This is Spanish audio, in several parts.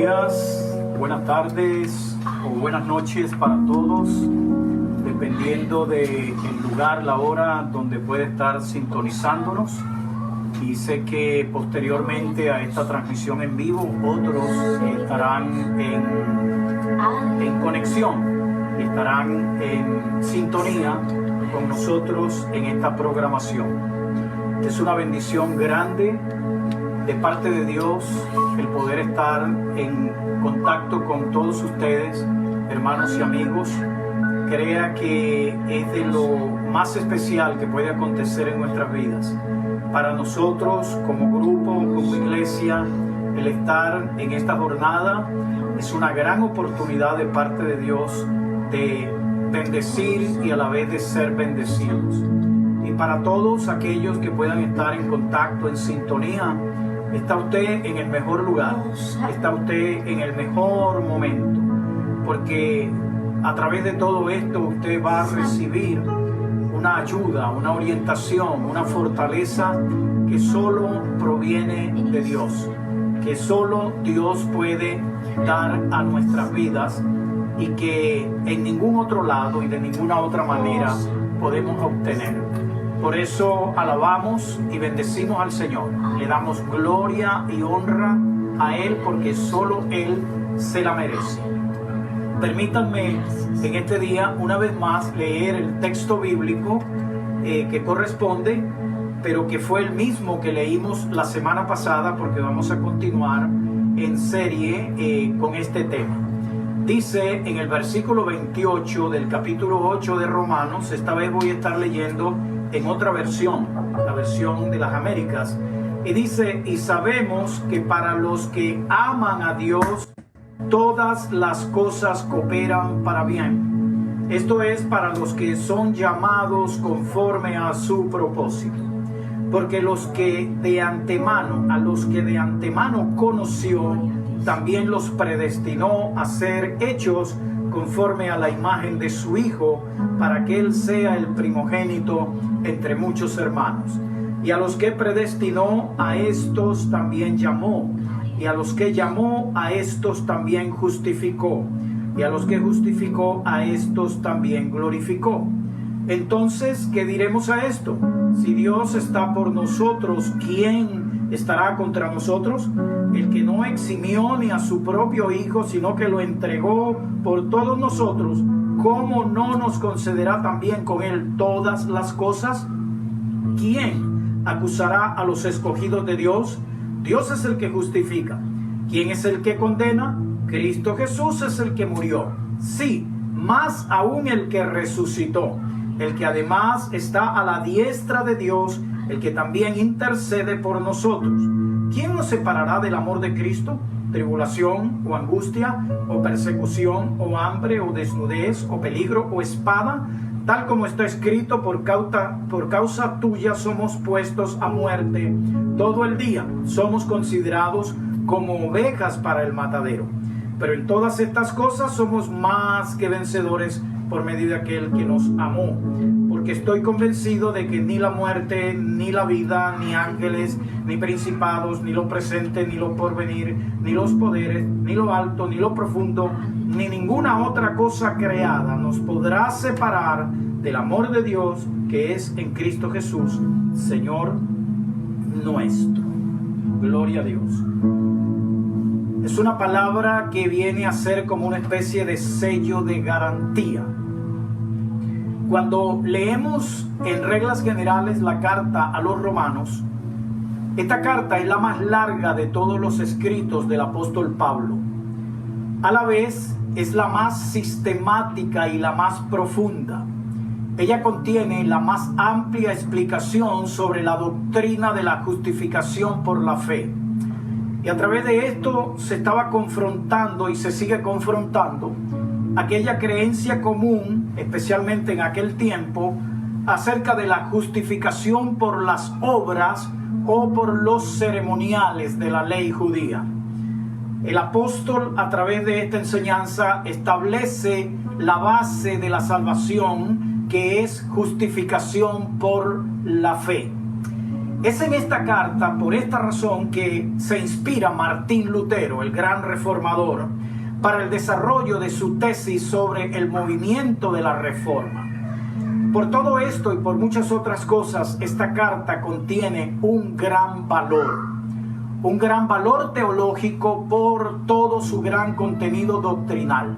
días, buenas tardes o buenas noches para todos, dependiendo del lugar, la hora donde puede estar sintonizándonos. Y sé que posteriormente a esta transmisión en vivo, otros estarán en conexión, estarán en sintonía con nosotros en esta programación. Es una bendición grande de parte de Dios el poder estar en contacto con todos ustedes, hermanos y amigos. Crea que es de lo más especial que puede acontecer en nuestras vidas. Para nosotros como grupo, como iglesia, el estar en esta jornada es una gran oportunidad de parte de Dios de bendecir y a la vez de ser bendecidos. Y para todos aquellos que puedan estar en contacto, en sintonía, está usted en el mejor lugar, está usted en el mejor momento, porque a través de todo esto usted va a recibir una ayuda, una orientación, una fortaleza que solo proviene de Dios, que solo Dios puede dar a nuestras vidas y que en ningún otro lado y de ninguna otra manera podemos obtener. Por eso alabamos y bendecimos al Señor. Le damos gloria y honra a Él porque solo Él se la merece. Permítanme en este día una vez más leer el texto bíblico que corresponde, pero que fue el mismo que leímos la semana pasada porque vamos a continuar en serie con este tema. Dice en el versículo 28 del capítulo 8 de Romanos, esta vez voy a estar leyendo en otra versión, la versión de las Américas, y dice: y sabemos que para los que aman a Dios, todas las cosas cooperan para bien. Esto es, para los que son llamados conforme a su propósito. Porque a los que de antemano conoció, también los predestinó a ser hechos conforme a la imagen de su Hijo, para que Él sea el primogénito entre muchos hermanos. Y a los que predestinó, a estos también llamó. Y a los que llamó, a estos también justificó. Y a los que justificó, a estos también glorificó. Entonces, ¿qué diremos a esto? Si Dios está por nosotros, ¿quién estará contra nosotros? El que no eximió ni a su propio Hijo, sino que lo entregó por todos nosotros, ¿cómo no nos concederá también con Él todas las cosas? ¿Quién acusará a los escogidos de Dios? Dios es el que justifica. ¿Quién es el que condena? Cristo Jesús es el que murió. Sí, más aún el que resucitó, el que además está a la diestra de Dios, el que también intercede por nosotros. ¿Quién nos separará del amor de Cristo? ¿Tribulación o angustia o persecución o hambre o desnudez o peligro o espada? Tal como está escrito, por causa tuya somos puestos a muerte. Todo el día somos considerados como ovejas para el matadero. Pero en todas estas cosas somos más que vencedores por medio de aquel que nos amó. Porque estoy convencido de que ni la muerte, ni la vida, ni ángeles, ni principados, ni lo presente, ni lo porvenir, ni los poderes, ni lo alto, ni lo profundo, ni ninguna otra cosa creada nos podrá separar del amor de Dios que es en Cristo Jesús, Señor nuestro. Gloria a Dios. Es una palabra que viene a ser como una especie de sello de garantía. Cuando leemos en reglas generales la carta a los romanos, esta carta es la más larga de todos los escritos del apóstol Pablo. A la vez es la más sistemática y la más profunda. Ella contiene la más amplia explicación sobre la doctrina de la justificación por la fe. Y a través de esto se estaba confrontando y se sigue confrontando aquella creencia común, especialmente en aquel tiempo, acerca de la justificación por las obras o por los ceremoniales de la ley judía. El apóstol, a través de esta enseñanza, establece la base de la salvación, que es justificación por la fe. Es en esta carta, por esta razón, que se inspira Martín Lutero, el gran reformador, para el desarrollo de su tesis sobre el movimiento de la Reforma. Por todo esto y por muchas otras cosas, esta carta contiene un gran valor teológico por todo su gran contenido doctrinal.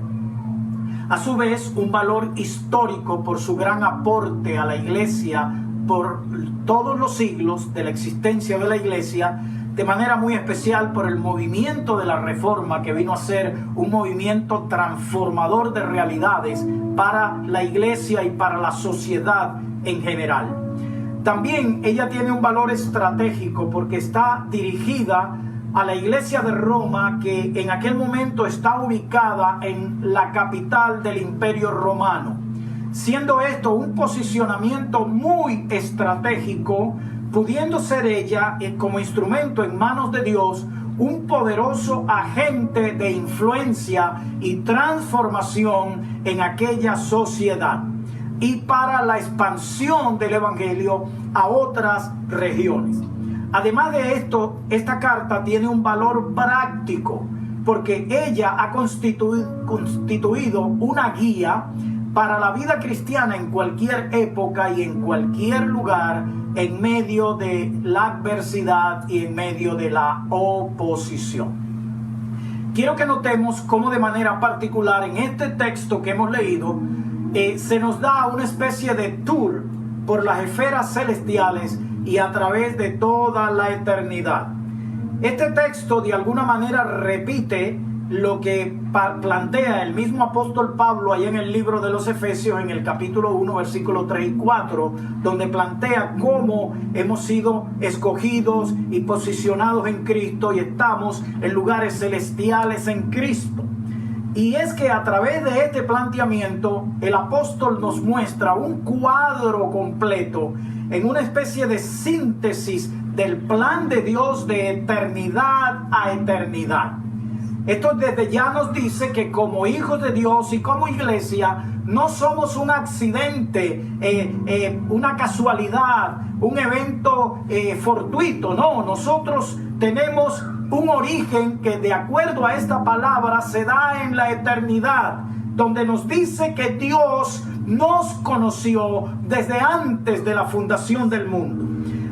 A su vez, un valor histórico por su gran aporte a la Iglesia por todos los siglos de la existencia de la Iglesia, de manera muy especial por el movimiento de la Reforma, que vino a ser un movimiento transformador de realidades para la Iglesia y para la sociedad en general. También ella tiene un valor estratégico porque está dirigida a la Iglesia de Roma, que en aquel momento está ubicada en la capital del Imperio Romano, siendo esto un posicionamiento muy estratégico, pudiendo ser ella, como instrumento en manos de Dios, un poderoso agente de influencia y transformación en aquella sociedad y para la expansión del Evangelio a otras regiones. Además de esto, esta carta tiene un valor práctico porque ella ha constituido una guía para la vida cristiana en cualquier época y en cualquier lugar, en medio de la adversidad y en medio de la oposición. Quiero que notemos cómo de manera particular en este texto que hemos leído se nos da una especie de tour por las esferas celestiales y a través de toda la eternidad. Este texto de alguna manera repite lo que plantea el mismo apóstol Pablo allá en el libro de los Efesios, en el capítulo 1, versículos 3 y 4, donde plantea cómo hemos sido escogidos y posicionados en Cristo y estamos en lugares celestiales en Cristo. Y es que a través de este planteamiento el apóstol nos muestra un cuadro completo en una especie de síntesis del plan de Dios de eternidad a eternidad. Esto desde ya nos dice que como hijos de Dios y como iglesia no somos un accidente, una casualidad, un evento fortuito. No, nosotros tenemos un origen que de acuerdo a esta palabra se da en la eternidad, donde nos dice que Dios nos conoció desde antes de la fundación del mundo.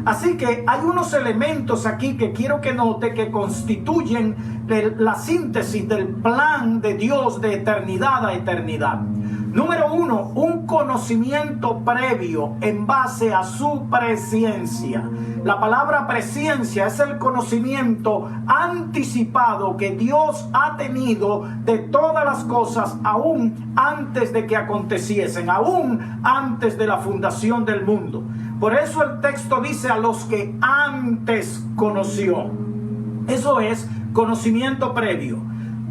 Así que hay unos elementos aquí que quiero que note que constituyen la síntesis del plan de Dios de eternidad a eternidad. Número uno, un conocimiento previo en base a su presciencia. La palabra presciencia es el conocimiento anticipado que Dios ha tenido de todas las cosas aún antes de que aconteciesen, aún antes de la fundación del mundo. Por eso el texto dice a los que antes conoció. Eso es conocimiento previo.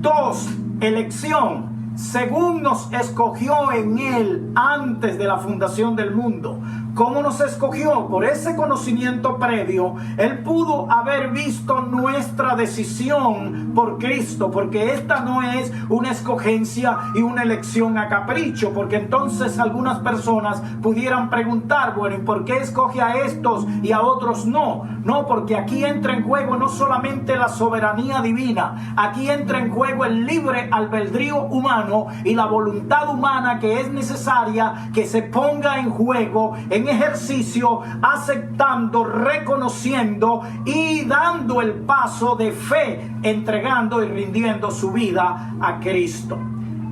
2, elección. Según nos escogió en Él antes de la fundación del mundo. ¿Cómo nos escogió? Por ese conocimiento previo, Él pudo haber visto nuestra decisión por Cristo, porque esta no es una escogencia y una elección a capricho, porque entonces algunas personas pudieran preguntar, bueno, ¿y por qué escoge a estos y a otros no? No, porque aquí entra en juego no solamente la soberanía divina, aquí entra en juego el libre albedrío humano y la voluntad humana que es necesaria que se ponga en juego, en ejercicio, aceptando, reconociendo y dando el paso de fe, entregando y rindiendo su vida a Cristo.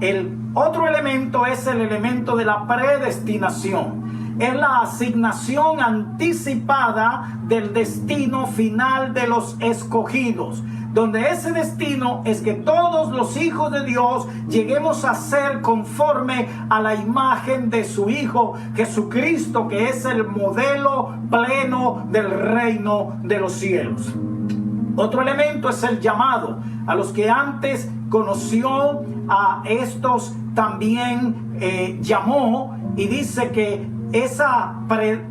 El otro elemento es el elemento de la predestinación. Es la asignación anticipada del destino final de los escogidos, donde ese destino es que todos los hijos de Dios lleguemos a ser conforme a la imagen de su Hijo Jesucristo, que es el modelo pleno del reino de los cielos. Otro elemento es el llamado. A los que antes conoció, a estos también llamó, y dice que esa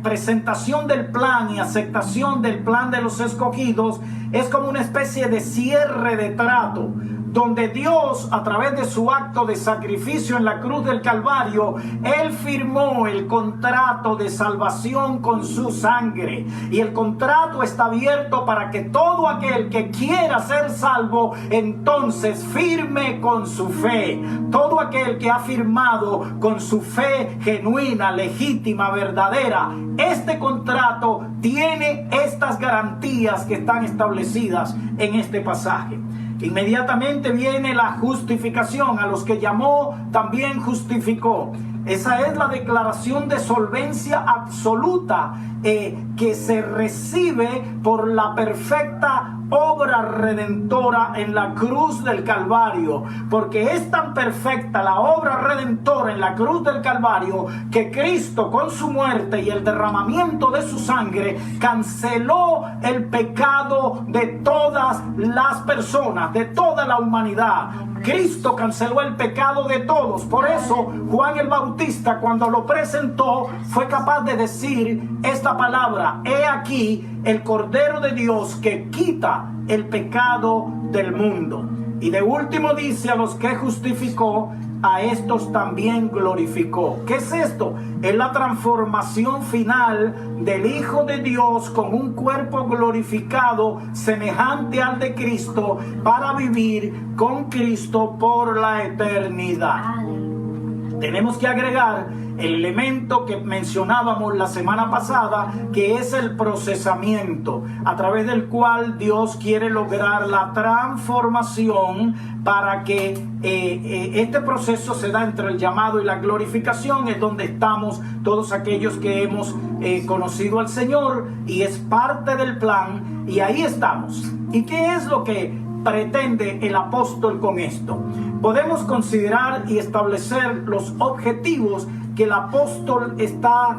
presentación del plan y aceptación del plan de los escogidos es como una especie de cierre de trato, donde Dios, a través de su acto de sacrificio en la cruz del Calvario, Él firmó el contrato de salvación con su sangre. Y el contrato está abierto para que todo aquel que quiera ser salvo, entonces firme con su fe. Todo aquel que ha firmado con su fe genuina, legítima, verdadera, este contrato tiene estas garantías que están establecidas en este pasaje. Inmediatamente viene la justificación. A los que llamó también justificó. Esa es la declaración de solvencia absoluta que se recibe por la perfecta obra redentora en la cruz del Calvario, porque es tan perfecta la obra redentora en la cruz del Calvario que Cristo, con su muerte y el derramamiento de su sangre, canceló el pecado de todas las personas, de toda la humanidad. Cristo canceló el pecado de todos. Por eso Juan el Bautista, cuando lo presentó, fue capaz de decir esta palabra: he aquí el Cordero de Dios que quita el pecado del mundo. Y de último dice: a los que justificó, a estos también glorificó. ¿Qué es esto? Es la transformación final del Hijo de Dios con un cuerpo glorificado semejante al de Cristo, para vivir con Cristo por la eternidad. Tenemos que agregar el elemento que mencionábamos la semana pasada, que es el procesamiento, a través del cual Dios quiere lograr la transformación para que este proceso se da entre el llamado y la glorificación. Es donde estamos todos aquellos que hemos conocido al Señor, y es parte del plan, y ahí estamos. ¿Y qué es lo que pretende el apóstol con esto? Podemos considerar y establecer los objetivos que el apóstol está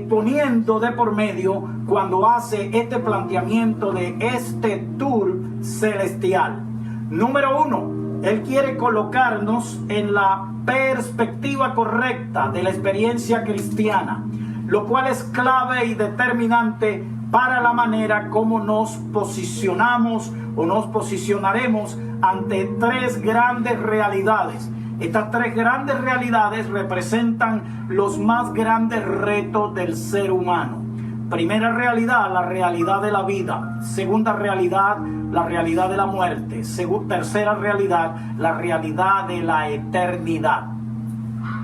poniendo de por medio cuando hace este planteamiento de este tour celestial. Número 1, él quiere colocarnos en la perspectiva correcta de la experiencia cristiana, lo cual es clave y determinante para la manera como nos posicionamos o nos posicionaremos ante tres grandes realidades. Estas tres grandes realidades representan los más grandes retos del ser humano. Primera realidad, la realidad de la vida. Segunda realidad, la realidad de la muerte. Tercera realidad, la realidad de la eternidad.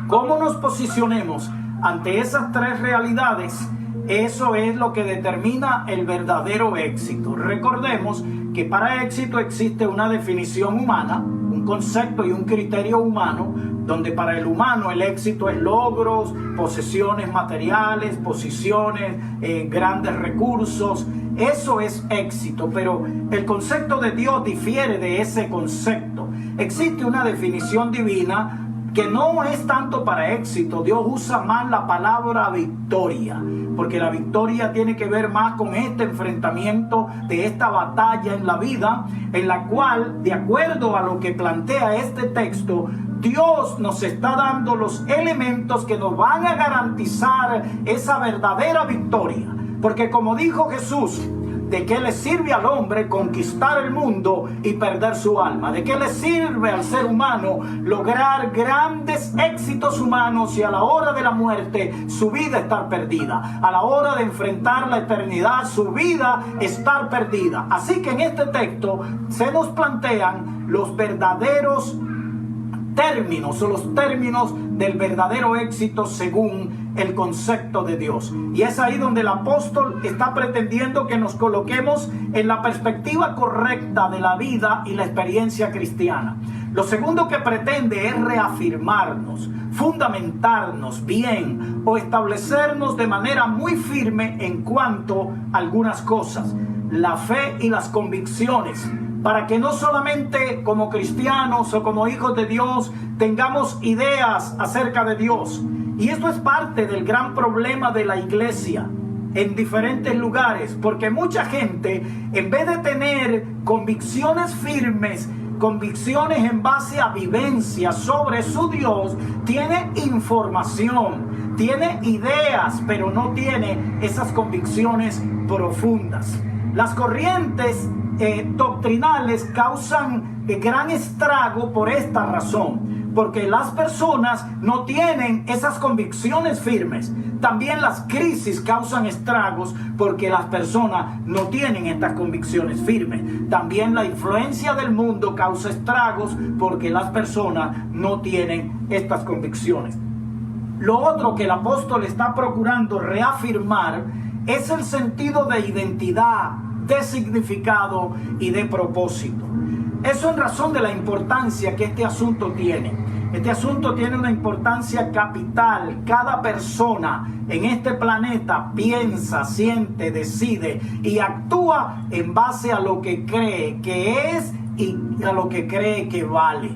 ¿Cómo nos posicionemos ante esas tres realidades? Eso es lo que determina el verdadero éxito. Recordemos que para éxito existe una definición humana, un concepto y un criterio humano, donde para el humano el éxito es logros, posesiones materiales, posiciones, grandes recursos. Eso es éxito, pero el concepto de Dios difiere de ese concepto. Existe una definición divina que no es tanto para éxito. Dios usa más la palabra victoria, porque la victoria tiene que ver más con este enfrentamiento de esta batalla en la vida, en la cual, de acuerdo a lo que plantea este texto, Dios nos está dando los elementos que nos van a garantizar esa verdadera victoria. Porque como dijo Jesús, ¿de qué le sirve al hombre conquistar el mundo y perder su alma? ¿De qué le sirve al ser humano lograr grandes éxitos humanos y a la hora de la muerte su vida estar perdida? A la hora de enfrentar la eternidad, su vida estar perdida. Así que en este texto se nos plantean los verdaderos términos, o los términos del verdadero éxito según el concepto de Dios. Y es ahí donde el apóstol está pretendiendo que nos coloquemos en la perspectiva correcta de la vida y la experiencia cristiana. Lo segundo que pretende es reafirmarnos, fundamentarnos bien o establecernos de manera muy firme en cuanto a algunas cosas: la fe y las convicciones, para que no solamente como cristianos o como hijos de Dios tengamos ideas acerca de Dios. Y esto es parte del gran problema de la iglesia en diferentes lugares, porque mucha gente, en vez de tener convicciones firmes, convicciones en base a vivencias sobre su Dios, tiene información, tiene ideas, pero no tiene esas convicciones profundas. Las corrientes doctrinales causan gran estrago por esta razón, porque las personas no tienen esas convicciones firmes. También las crisis causan estragos porque las personas no tienen estas convicciones firmes. También la influencia del mundo causa estragos porque las personas no tienen estas convicciones. Lo otro que el apóstol está procurando reafirmar es el sentido de identidad, de significado y de propósito. Eso en razón de la importancia que este asunto tiene. Este asunto tiene una importancia capital. Cada persona en este planeta piensa, siente, decide y actúa en base a lo que cree que es y a lo que cree que vale.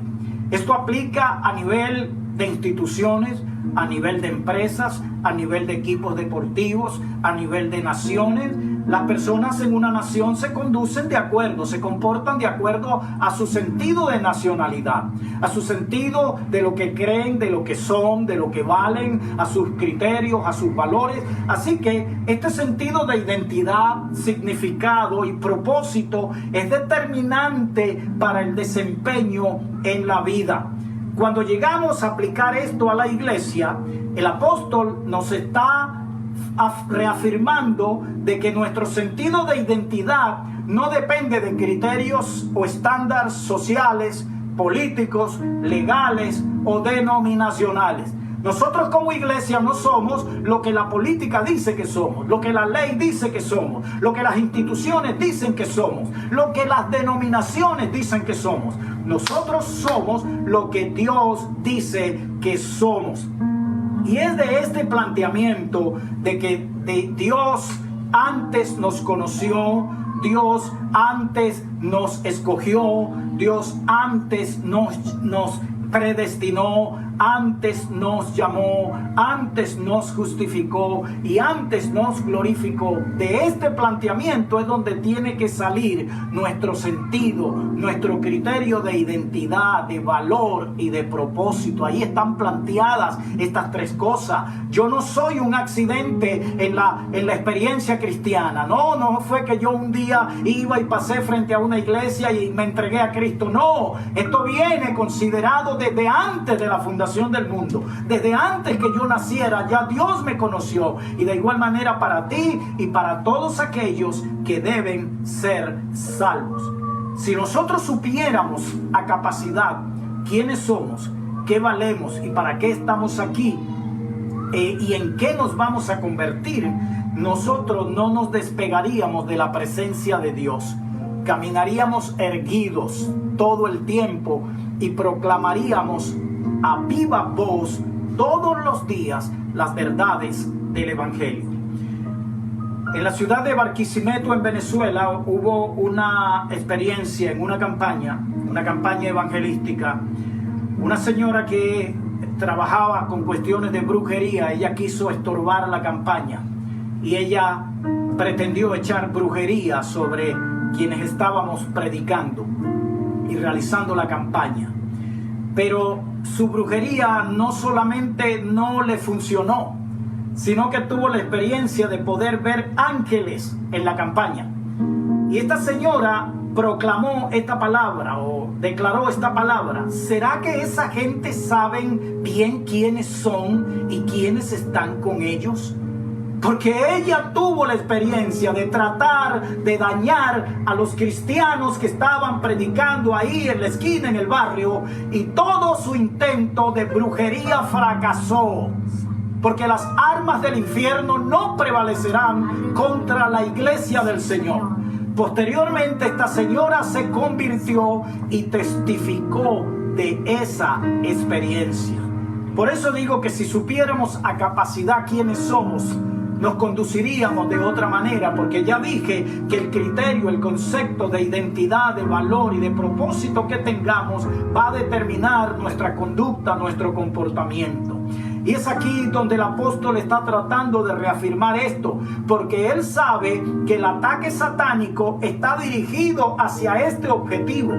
Esto aplica a nivel de instituciones, a nivel de empresas, a nivel de equipos deportivos, a nivel de naciones. Las personas en una nación se conducen de acuerdo, se comportan de acuerdo a su sentido de nacionalidad, a su sentido de lo que creen, de lo que son, de lo que valen, a sus criterios, a sus valores. Así que este sentido de identidad, significado y propósito es determinante para el desempeño en la vida. Cuando llegamos a aplicar esto a la iglesia, el apóstol nos está reafirmando de que nuestro sentido de identidad no depende de criterios o estándares sociales, políticos, legales o denominacionales. Nosotros como iglesia no somos lo que la política dice que somos, lo que la ley dice que somos, lo que las instituciones dicen que somos, lo que las denominaciones dicen que somos. Nosotros somos lo que Dios dice que somos. Y es de este planteamiento de que Dios antes nos conoció, Dios antes nos escogió, Dios antes nos predestinó, antes nos llamó, antes nos justificó y antes nos glorificó. De este planteamiento es donde tiene que salir nuestro sentido, nuestro criterio de identidad, de valor y de propósito. Ahí están planteadas estas tres cosas. Yo no soy un accidente en la experiencia cristiana. No fue que yo un día iba y pasé frente a una iglesia y me entregué a Cristo. No, esto viene considerado desde antes de la fundación del mundo. Desde antes que yo naciera, ya Dios me conoció. Y de igual manera para ti y para todos aquellos que deben ser salvos. Si nosotros supiéramos a capacidad quiénes somos, qué valemos y para qué estamos aquí, y en qué nos vamos a convertir, nosotros no nos despegaríamos de la presencia de Dios. Caminaríamos erguidos todo el tiempo y proclamaríamos a viva voz todos los días las verdades del Evangelio. En la ciudad de Barquisimeto, en Venezuela, hubo una experiencia en una campaña evangelística. Una señora que trabajaba con cuestiones de brujería, ella quiso estorbar la campaña y ella pretendió echar brujería sobre quienes estábamos predicando y realizando la campaña. Pero su brujería no solamente no le funcionó, sino que tuvo la experiencia de poder ver ángeles en la campaña. Y esta señora proclamó esta palabra o declaró esta palabra: ¿será que esa gente saben bien quiénes son y quiénes están con ellos? Porque ella tuvo la experiencia de tratar de dañar a los cristianos que estaban predicando ahí en la esquina, en el barrio, y todo su intento de brujería fracasó. Porque las armas del infierno no prevalecerán contra la iglesia del Señor. Posteriormente, esta señora se convirtió y testificó de esa experiencia. Por eso digo que si supiéramos a capacidad quiénes somos, nos conduciríamos de otra manera, porque ya dije que el criterio, el concepto de identidad, de valor y de propósito que tengamos va a determinar nuestra conducta, nuestro comportamiento. Y es aquí donde el apóstol está tratando de reafirmar esto, porque él sabe que el ataque satánico está dirigido hacia este objetivo.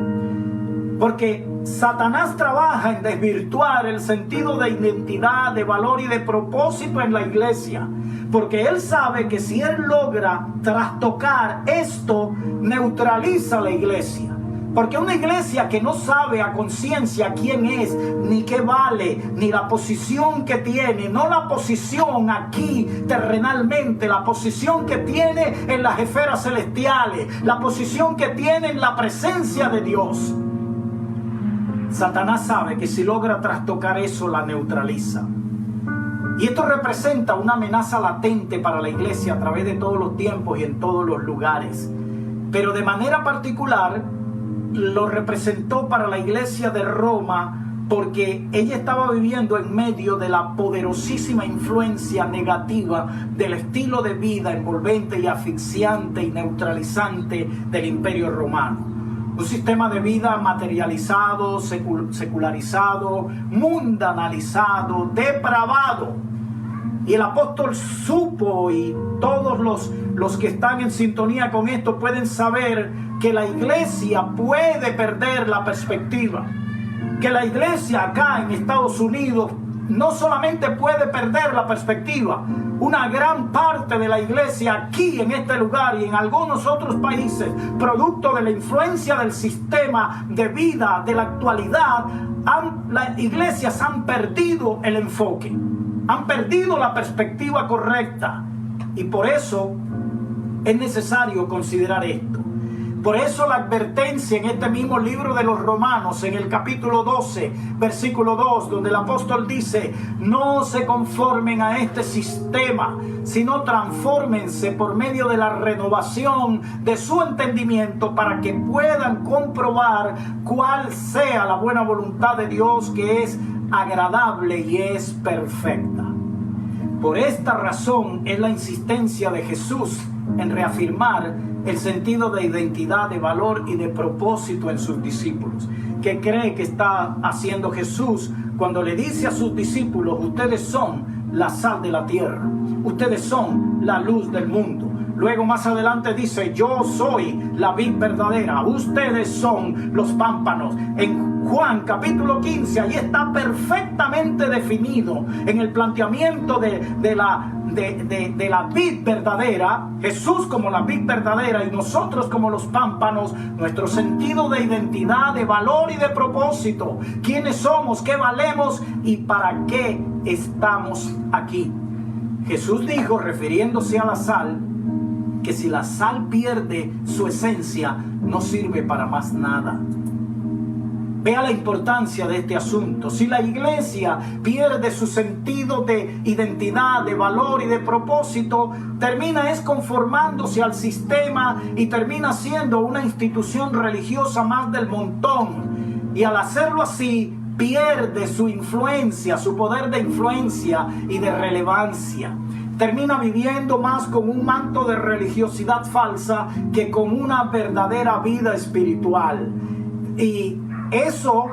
Porque Satanás trabaja en desvirtuar el sentido de identidad, de valor y de propósito en la iglesia, porque él sabe que si él logra trastocar esto, neutraliza la iglesia. Porque una iglesia que no sabe a conciencia quién es, ni qué vale, ni la posición que tiene, no la posición aquí terrenalmente, la posición que tiene en las esferas celestiales, la posición que tiene en la presencia de Dios. Satanás sabe que si logra trastocar eso, la neutraliza. Y esto representa una amenaza latente para la iglesia a través de todos los tiempos y en todos los lugares. Pero de manera particular, lo representó para la iglesia de Roma, porque ella estaba viviendo en medio de la poderosísima influencia negativa del estilo de vida envolvente y asfixiante y neutralizante del Imperio Romano. Un sistema de vida materializado, secularizado, mundanalizado, depravado. Y el apóstol supo, y todos los que están en sintonía con esto pueden saber que la iglesia puede perder la perspectiva. Que la iglesia acá en Estados Unidos no solamente puede perder la perspectiva, una gran parte de la iglesia aquí en este lugar y en algunos otros países, producto de la influencia del sistema de vida de la actualidad, las iglesias han perdido el enfoque, han perdido la perspectiva correcta, y por eso es necesario considerar esto. Por eso la advertencia en este mismo libro de los Romanos, en el capítulo 12, versículo 2, donde el apóstol dice: no se conformen a este sistema, sino transfórmense por medio de la renovación de su entendimiento, para que puedan comprobar cuál sea la buena voluntad de Dios, que es agradable y es perfecta. Por esta razón es la insistencia de Jesús en reafirmar el sentido de identidad, de valor y de propósito en sus discípulos. ¿Qué cree que está haciendo Jesús cuando le dice a sus discípulos: ustedes son la sal de la tierra, ustedes son la luz del mundo? Luego más adelante dice: yo soy la vid verdadera, ustedes son los pámpanos. En Juan capítulo 15, ahí está perfectamente definido en el planteamiento de la vid verdadera, Jesús como la vid verdadera y nosotros como los pámpanos, nuestro sentido de identidad, de valor y de propósito. ¿Quiénes somos? ¿Qué valemos? ¿Y para qué estamos aquí? Jesús dijo, refiriéndose a la sal, que si la sal pierde su esencia, no sirve para más nada. Vea la importancia de este asunto. Si la iglesia pierde su sentido de identidad, de valor y de propósito, termina conformándose al sistema y termina siendo una institución religiosa más del montón. Y al hacerlo así, pierde su influencia, su poder de influencia y de relevancia. Termina viviendo más con un manto de religiosidad falsa que con una verdadera vida espiritual. Y eso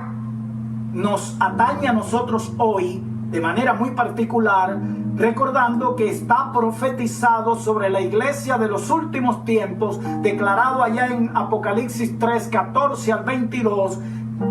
nos atañe a nosotros hoy de manera muy particular, recordando que está profetizado sobre la iglesia de los últimos tiempos, declarado allá en Apocalipsis 3, 14 al 22,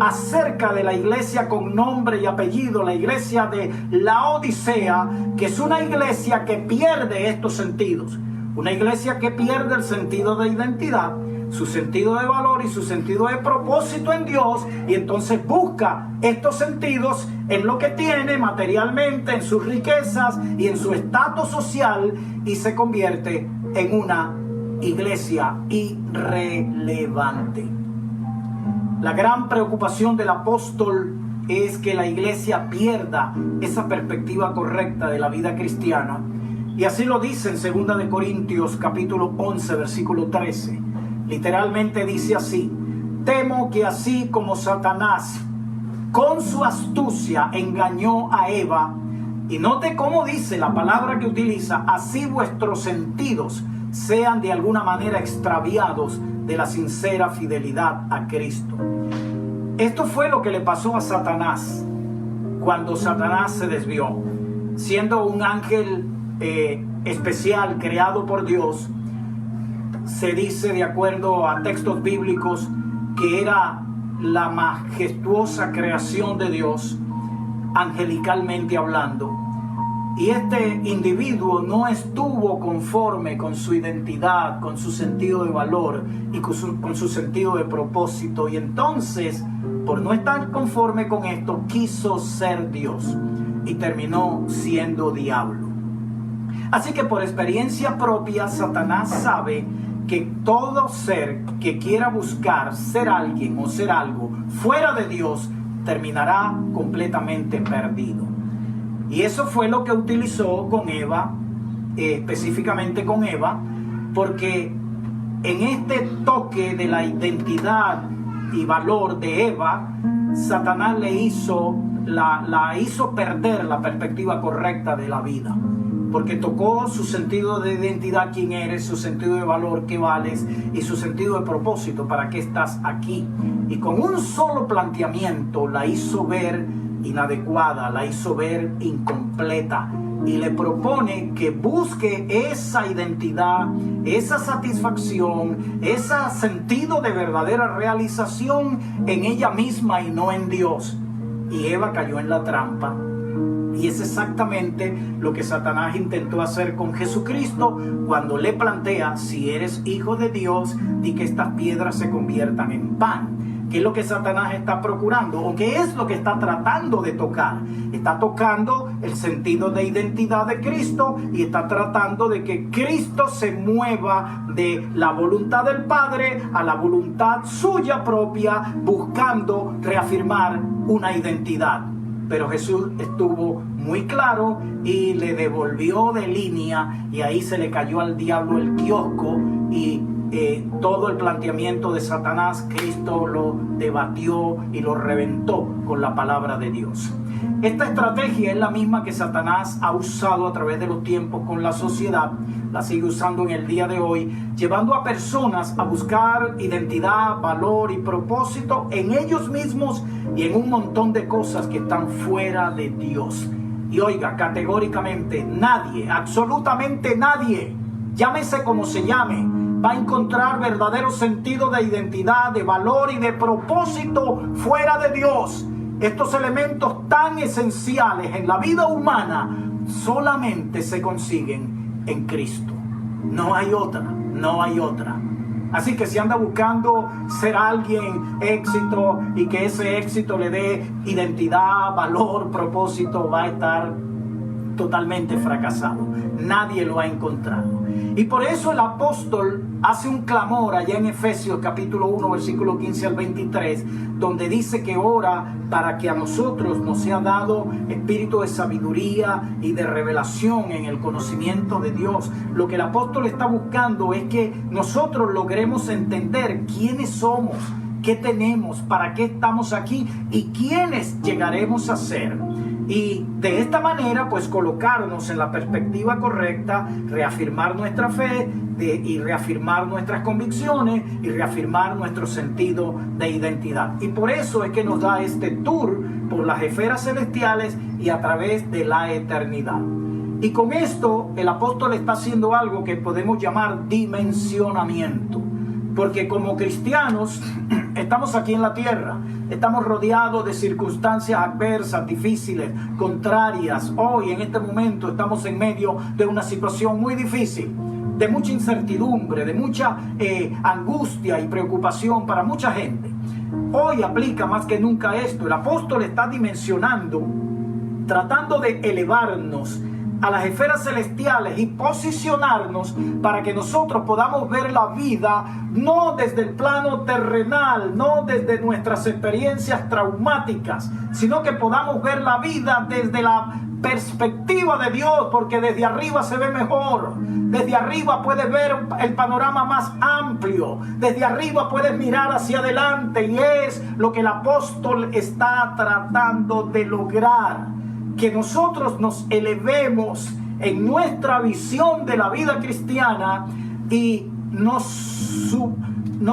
acerca de la iglesia con nombre y apellido, la iglesia de Laodicea, que es una iglesia que pierde estos sentidos, una iglesia que pierde el sentido de identidad, su sentido de valor y su sentido de propósito en Dios, y entonces busca estos sentidos en lo que tiene materialmente, en sus riquezas y en su estatus social, y se convierte en una iglesia irrelevante. La gran preocupación del apóstol es que la iglesia pierda esa perspectiva correcta de la vida cristiana, y así lo dice en 2 de Corintios capítulo 11 versículo 13. Literalmente dice así: temo que así como Satanás con su astucia engañó a Eva, y note cómo dice la palabra que utiliza, así vuestros sentidos sean de alguna manera extraviados de la sincera fidelidad a Cristo. Esto fue lo que le pasó a Satanás cuando Satanás se desvió. Siendo un ángel especial creado por Dios, se dice, de acuerdo a textos bíblicos, que era la majestuosa creación de Dios, angelicalmente hablando. Y este individuo no estuvo conforme con su identidad, con su sentido de valor y con su sentido de propósito. Y entonces, por no estar conforme con esto, quiso ser Dios y terminó siendo diablo. Así que por experiencia propia, Satanás sabe que todo ser que quiera buscar ser alguien o ser algo fuera de Dios terminará completamente perdido. Y eso fue lo que utilizó con Eva, específicamente con Eva, porque en este toque de la identidad y valor de Eva, Satanás la hizo perder la perspectiva correcta de la vida. Porque tocó su sentido de identidad, quién eres, su sentido de valor, qué vales, y su sentido de propósito, para qué estás aquí. Y con un solo planteamiento la hizo ver inadecuada, la hizo ver incompleta, y le propone que busque esa identidad, esa satisfacción, ese sentido de verdadera realización en ella misma y no en Dios. Y Eva cayó en la trampa. Y es exactamente lo que Satanás intentó hacer con Jesucristo cuando le plantea: si eres hijo de Dios, di que estas piedras se conviertan en pan. ¿Qué es lo que Satanás está procurando? ¿O qué es lo que está tratando de tocar? Está tocando el sentido de identidad de Cristo y está tratando de que Cristo se mueva de la voluntad del Padre a la voluntad suya propia, buscando reafirmar una identidad. Pero Jesús estuvo muy claro y le devolvió de línea, y ahí se le cayó al diablo el kiosco, y todo el planteamiento de Satanás, Cristo lo debatió y lo reventó con la palabra de Dios. Esta estrategia es la misma que Satanás ha usado a través de los tiempos con la sociedad, la sigue usando en el día de hoy, llevando a personas a buscar identidad, valor y propósito en ellos mismos y en un montón de cosas que están fuera de Dios. Y oiga, categóricamente nadie, absolutamente nadie, llámese como se llame, va a encontrar verdadero sentido de identidad, de valor y de propósito fuera de Dios. Estos elementos tan esenciales en la vida humana solamente se consiguen en Cristo. No hay otra, no hay otra. Así que si anda buscando ser alguien, éxito, y que ese éxito le dé identidad, valor, propósito, va a estar totalmente fracasado. Nadie lo ha encontrado. Y por eso el apóstol hace un clamor allá en Efesios capítulo 1, versículo 15 al 23, donde dice que ora para que a nosotros nos sea dado espíritu de sabiduría y de revelación en el conocimiento de Dios. Lo que el apóstol está buscando es que nosotros logremos entender quiénes somos, qué tenemos, para qué estamos aquí y quiénes llegaremos a ser. Y de esta manera, pues, colocarnos en la perspectiva correcta, reafirmar nuestra fe y reafirmar nuestras convicciones y reafirmar nuestro sentido de identidad. Y por eso es que nos da este tour por las esferas celestiales y a través de la eternidad. Y con esto el apóstol está haciendo algo que podemos llamar dimensionamiento. Porque como cristianos estamos aquí en la tierra, estamos rodeados de circunstancias adversas, difíciles, contrarias. Hoy, en este momento, estamos en medio de una situación muy difícil, de mucha incertidumbre, de mucha angustia y preocupación para mucha gente. Hoy aplica más que nunca esto. El apóstol está dimensionando, tratando de elevarnos a las esferas celestiales y posicionarnos para que nosotros podamos ver la vida no desde el plano terrenal, no desde nuestras experiencias traumáticas, sino que podamos ver la vida desde la perspectiva de Dios, porque desde arriba se ve mejor. Desde arriba puedes ver el panorama más amplio. Desde arriba puedes mirar hacia adelante, y es lo que el apóstol está tratando de lograr. Que nosotros nos elevemos en nuestra visión de la vida cristiana y nos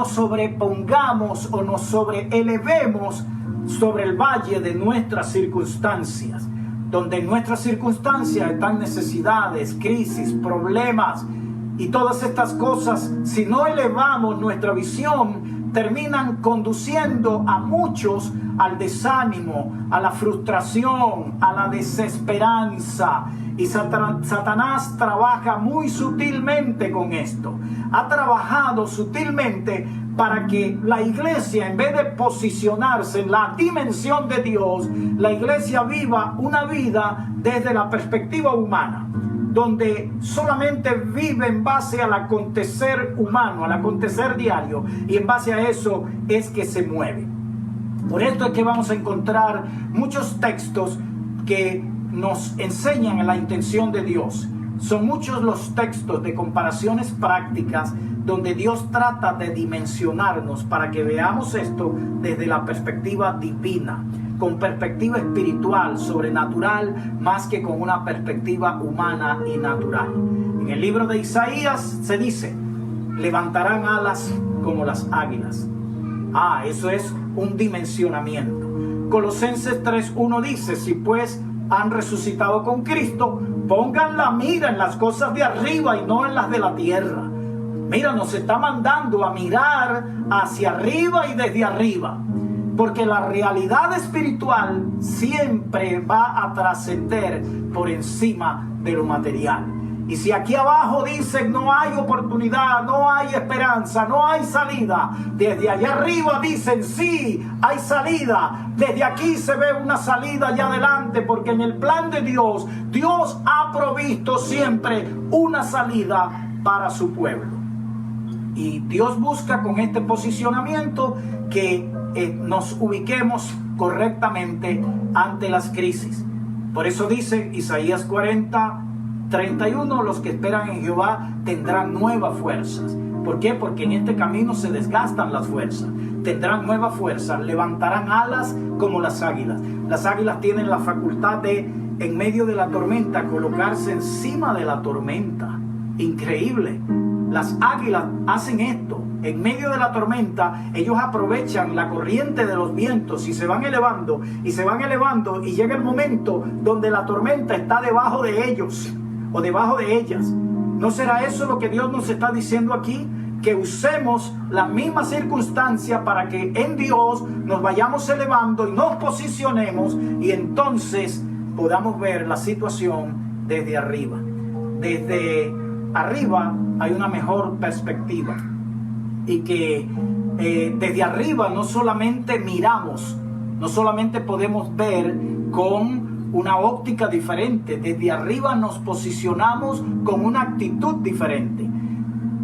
sobrepongamos o nos sobreelevemos sobre el valle de nuestras circunstancias, donde en nuestras circunstancias están necesidades, crisis, problemas y todas estas cosas. Si no elevamos nuestra visión, terminan conduciendo a muchos al desánimo, a la frustración, a la desesperanza. Y Satanás trabaja muy sutilmente con esto. Ha trabajado sutilmente para que la iglesia, en vez de posicionarse en la dimensión de Dios, la iglesia viva una vida desde la perspectiva humana, donde solamente vive en base al acontecer humano, al acontecer diario, y en base a eso es que se mueve. Por esto es que vamos a encontrar muchos textos que nos enseñan la intención de Dios. Son muchos los textos de comparaciones prácticas donde Dios trata de dimensionarnos para que veamos esto desde la perspectiva divina, con perspectiva espiritual, sobrenatural, más que con una perspectiva humana y natural. En el libro de Isaías se dice: levantarán alas como las águilas. Eso es un dimensionamiento. Colosenses 3:1 dice: si pues han resucitado con Cristo, pongan la mira en las cosas de arriba y no en las de la tierra. Mira, nos está mandando a mirar hacia arriba y desde arriba, porque la realidad espiritual siempre va a trascender por encima de lo material. Y si aquí abajo dicen no hay oportunidad, no hay esperanza, no hay salida, desde allá arriba dicen sí, hay salida. Desde aquí se ve una salida allá adelante, porque en el plan de Dios, Dios ha provisto siempre una salida para su pueblo. Y Dios busca con este posicionamiento que nos ubiquemos correctamente ante las crisis. Por eso dice Isaías 40:31, los que esperan en Jehová tendrán nuevas fuerzas. ¿Por qué? Porque en este camino se desgastan las fuerzas. Tendrán nuevas fuerzas, levantarán alas como las águilas. Las águilas tienen la facultad de, en medio de la tormenta, colocarse encima de la tormenta. Increíble. Las águilas hacen esto. En medio de la tormenta, ellos aprovechan la corriente de los vientos y se van elevando y se van elevando, y llega el momento donde la tormenta está debajo de ellos o debajo de ellas. ¿No será eso lo que Dios nos está diciendo aquí? Que usemos la misma circunstancia para que en Dios nos vayamos elevando y nos posicionemos, y entonces podamos ver la situación desde arriba. Desde arriba hay una mejor perspectiva, y que desde arriba no solamente miramos, no solamente podemos ver con una óptica diferente, desde arriba nos posicionamos con una actitud diferente.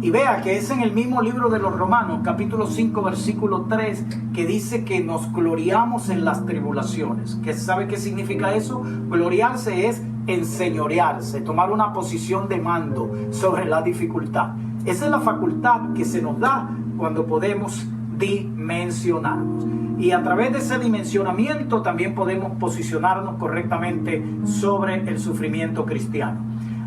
Y vea que es en el mismo libro de los Romanos, capítulo 5, versículo 3, que dice que nos gloriamos en las tribulaciones. ¿Qué sabe qué significa eso? Gloriarse es enseñorearse, tomar una posición de mando sobre la dificultad. Esa es la facultad que se nos da cuando podemos dimensionarnos. Y a través de ese dimensionamiento también podemos posicionarnos correctamente sobre el sufrimiento cristiano.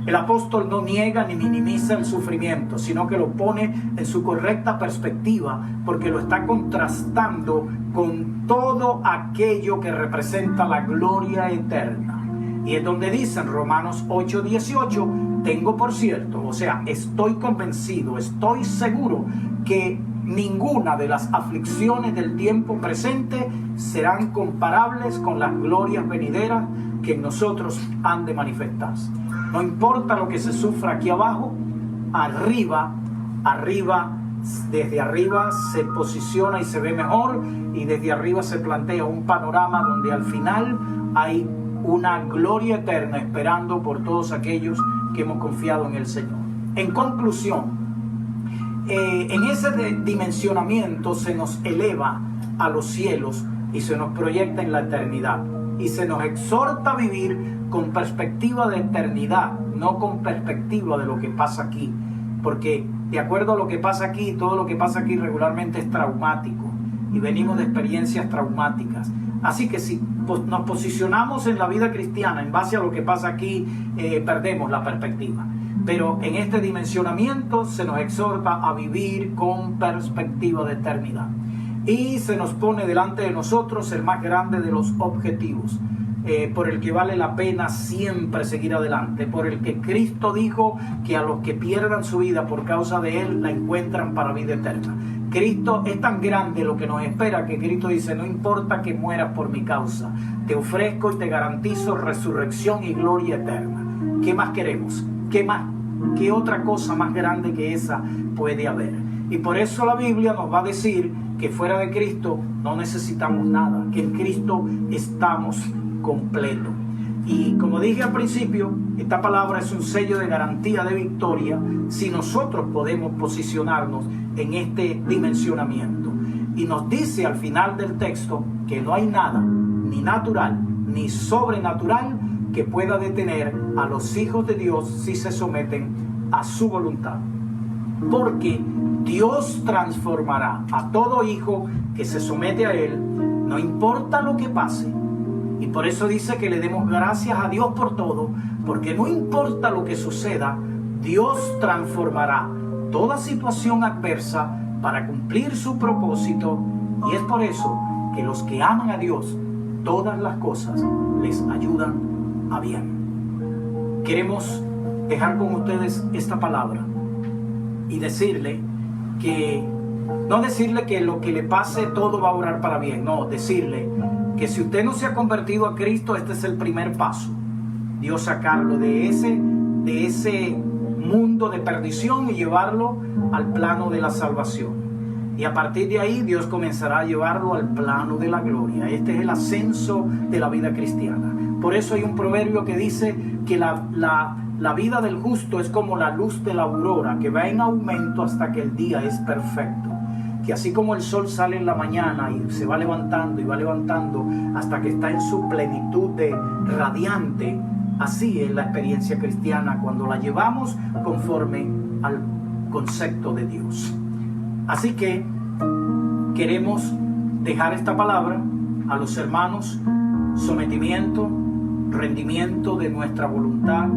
El apóstol no niega ni minimiza el sufrimiento, sino que lo pone en su correcta perspectiva, porque lo está contrastando con todo aquello que representa la gloria eterna. Y es donde dice en Romanos 8:18, tengo por cierto, o sea, estoy convencido, estoy seguro que ninguna de las aflicciones del tiempo presente serán comparables con las glorias venideras que en nosotros han de manifestarse. No importa lo que se sufra aquí abajo, arriba, desde arriba se posiciona y se ve mejor, y desde arriba se plantea un panorama donde al final hay una gloria eterna esperando por todos aquellos que hemos confiado en el Señor. En conclusión, en ese dimensionamiento se nos eleva a los cielos y se nos proyecta en la eternidad, y se nos exhorta a vivir con perspectiva de eternidad, no con perspectiva de lo que pasa aquí, porque de acuerdo a lo que pasa aquí, todo lo que pasa aquí regularmente es traumático, y venimos de experiencias traumáticas. Así que si nos posicionamos en la vida cristiana en base a lo que pasa aquí, perdemos la perspectiva. Pero en este dimensionamiento se nos exhorta a vivir con perspectiva de eternidad. Y se nos pone delante de nosotros el más grande de los objetivos, por el que vale la pena siempre seguir adelante, por el que Cristo dijo que a los que pierdan su vida por causa de Él la encuentran para vida eterna. Cristo es tan grande lo que nos espera que Cristo dice: no importa que mueras por mi causa, te ofrezco y te garantizo resurrección y gloria eterna. ¿Qué más queremos? ¿Qué más? ¿Qué otra cosa más grande que esa puede haber? Y por eso la Biblia nos va a decir que fuera de Cristo no necesitamos nada, que en Cristo estamos completos. Y como dije al principio, esta palabra es un sello de garantía de victoria si nosotros podemos posicionarnos en este dimensionamiento. Y nos dice al final del texto que no hay nada, ni natural, ni sobrenatural, que pueda detener a los hijos de Dios si se someten a su voluntad. Porque Dios transformará a todo hijo que se somete a Él, no importa lo que pase. Y por eso dice que le demos gracias a Dios por todo, porque no importa lo que suceda, Dios transformará toda situación adversa para cumplir su propósito. Y es por eso que los que aman a Dios, todas las cosas les ayudan a bien. Queremos dejar con ustedes esta palabra y decirle que, no decirle que lo que le pase todo va a orar para bien, no, decirle que si usted no se ha convertido a Cristo, este es el primer paso. Dios sacarlo de ese mundo de perdición y llevarlo al plano de la salvación. Y a partir de ahí Dios comenzará a llevarlo al plano de la gloria. Este es el ascenso de la vida cristiana. Por eso hay un proverbio que dice que la vida del justo es como la luz de la aurora, que va en aumento hasta que el día es perfecto. Que así como el sol sale en la mañana y se va levantando y va levantando hasta que está en su plenitud de radiante, así es la experiencia cristiana cuando la llevamos conforme al concepto de Dios. Así que queremos dejar esta palabra a los hermanos: sometimiento, rendimiento de nuestra voluntad,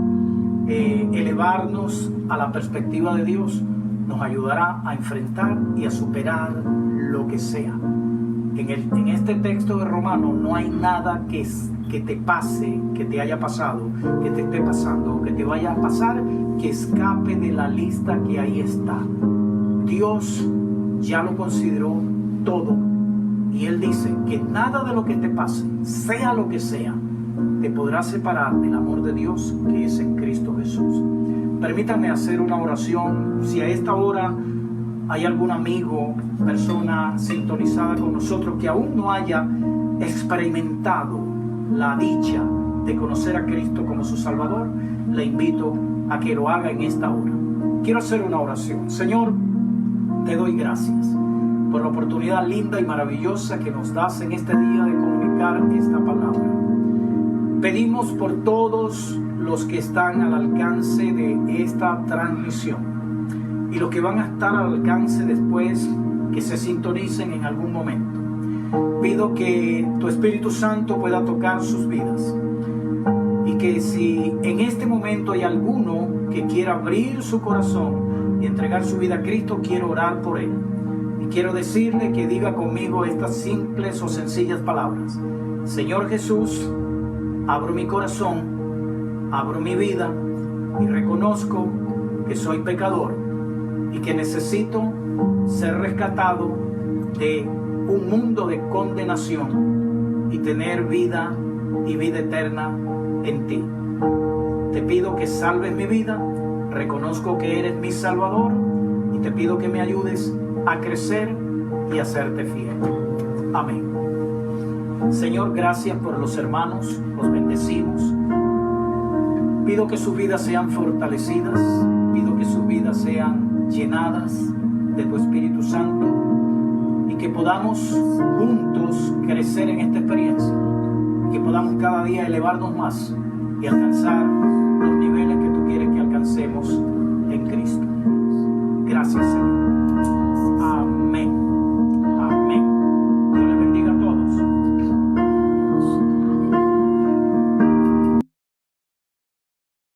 elevarnos a la perspectiva de Dios, nos ayudará a enfrentar y a superar lo que sea. En este texto de Romanos no hay nada que te pase, que te haya pasado, que te esté pasando o que te vaya a pasar, que escape de la lista que ahí está. Dios ya lo consideró todo y Él dice que nada de lo que te pase, sea lo que sea, te podrá separar del amor de Dios que es en Cristo Jesús. Permítanme hacer una oración. Si a esta hora hay algún amigo, persona sintonizada con nosotros que aún no haya experimentado la dicha de conocer a Cristo como su Salvador, le invito a que lo haga en esta hora. Quiero hacer una oración. Señor, te doy gracias por la oportunidad linda y maravillosa que nos das en este día de comunicar esta palabra. Pedimos por todos los que están al alcance de esta transmisión y los que van a estar al alcance después que se sintonicen en algún momento. Pido que tu Espíritu Santo pueda tocar sus vidas y que si en este momento hay alguno que quiera abrir su corazón y entregar su vida a Cristo, quiero orar por él. Y quiero decirle que diga conmigo estas simples o sencillas palabras: Señor Jesús, abro mi corazón, abro mi vida y reconozco que soy pecador y que necesito ser rescatado de un mundo de condenación y tener vida y vida eterna en ti. Te pido que salves mi vida, reconozco que eres mi Salvador y te pido que me ayudes a crecer y a serte fiel. Amén. Señor, gracias por los hermanos, los bendecimos. Pido que sus vidas sean fortalecidas, pido que sus vidas sean llenadas de tu Espíritu Santo y que podamos juntos crecer en esta experiencia, que podamos cada día elevarnos más y alcanzar los niveles que tú quieres que alcancemos en Cristo. Gracias, Señor.